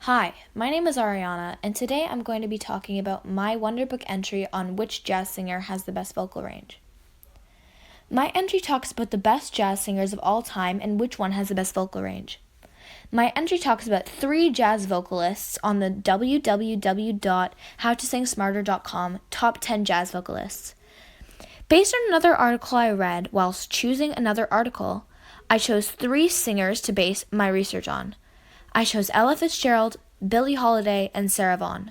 Hi, my name is Ariana, and today I'm going to be talking about my Wonderbook entry on which jazz singer has the best vocal range. My entry talks about the best jazz singers of all time and which one has the best vocal range. My entry talks about 3 jazz vocalists on the www.howtosingsmarter.com top 10 jazz vocalists. Based on another article I read whilst choosing another article, I chose 3 singers to base my research on. I chose Ella Fitzgerald, Billie Holiday, and Sarah Vaughan.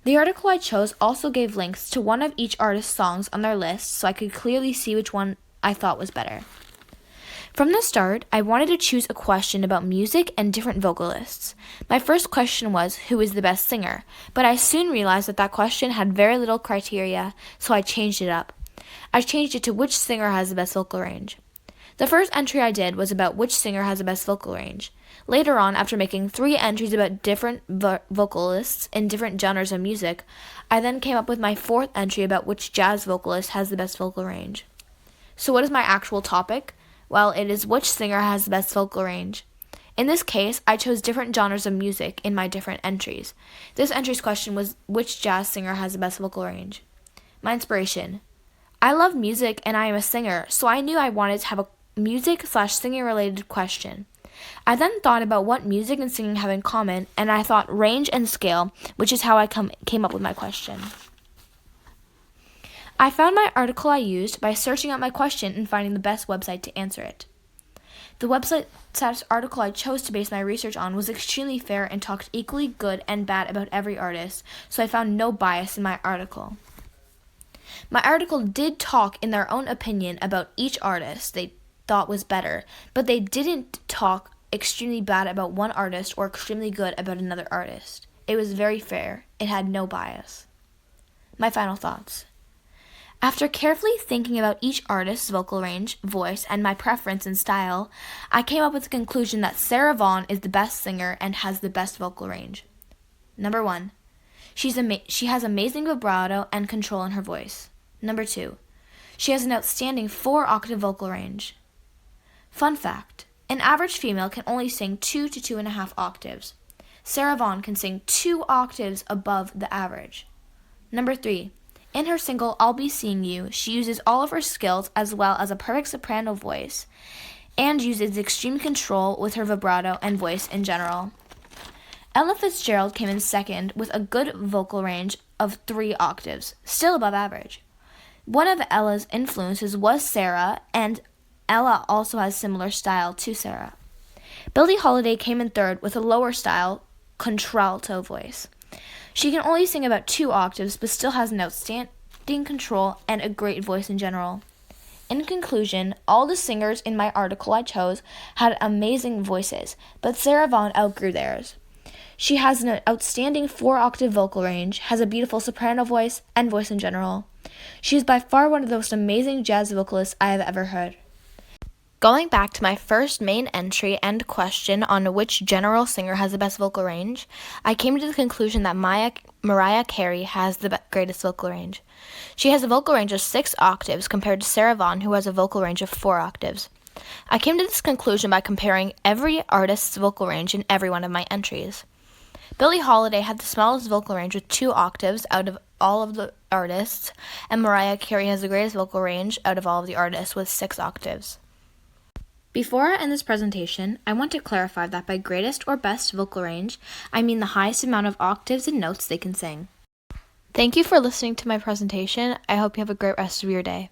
The article I chose also gave links to one of each artist's songs on their list so I could clearly see which one I thought was better. From the start, I wanted to choose a question about music and different vocalists. My first question was, who is the best singer? But I soon realized that question had very little criteria, so I changed it up. I changed it to which singer has the best vocal range. The first entry I did was about which singer has the best vocal range. Later on, after making 3 entries about different vocalists in different genres of music, I then came up with my 4th entry about which jazz vocalist has the best vocal range. So what is my actual topic? Well, it is which singer has the best vocal range. In this case, I chose different genres of music in my different entries. This entry's question was which jazz singer has the best vocal range. My inspiration. I love music and I am a singer, so I knew I wanted to have a music/singing related question. I then thought about what music and singing have in common, and I thought range and scale, which is how I came up with my question. I found my article I used by searching out my question and finding the best website to answer it. The website article I chose to base my research on was extremely fair and talked equally good and bad about every artist, so I found no bias in my article. My article did talk in their own opinion about each artist they thought was better, but they didn't talk extremely bad about one artist or extremely good about another artist. It was very fair. It had no bias. My final thoughts. After carefully thinking about each artist's vocal range, voice, and my preference and style, I came up with the conclusion that Sarah Vaughan is the best singer and has the best vocal range. Number 1. She has amazing vibrato and control in her voice. Number 2. She has an outstanding 4-octave vocal range. Fun fact, an average female can only sing 2 to 2.5 octaves. Sarah Vaughan can sing 2 octaves above the average. Number 3, in her single I'll Be Seeing You, she uses all of her skills as well as a perfect soprano voice and uses extreme control with her vibrato and voice in general. Ella Fitzgerald came in second with a good vocal range of 3 octaves, still above average. One of Ella's influences was Sarah, and Ella also has similar style to Sarah. Billie Holiday came in third with a lower style, contralto voice. She can only sing about 2 octaves, but still has an outstanding control and a great voice in general. In conclusion, all the singers in my article I chose had amazing voices, but Sarah Vaughan outgrew theirs. She has an outstanding 4-octave vocal range, has a beautiful soprano voice, and voice in general. She is by far one of the most amazing jazz vocalists I have ever heard. Going back to my first main entry and question on which general singer has the best vocal range, I came to the conclusion that Mariah Carey has the greatest vocal range. She has a vocal range of 6 octaves compared to Sarah Vaughan, who has a vocal range of 4 octaves. I came to this conclusion by comparing every artist's vocal range in every one of my entries. Billie Holiday had the smallest vocal range with 2 octaves out of all of the artists, and Mariah Carey has the greatest vocal range out of all of the artists with 6 octaves. Before I end this presentation, I want to clarify that by greatest or best vocal range, I mean the highest amount of octaves and notes they can sing. Thank you for listening to my presentation. I hope you have a great rest of your day.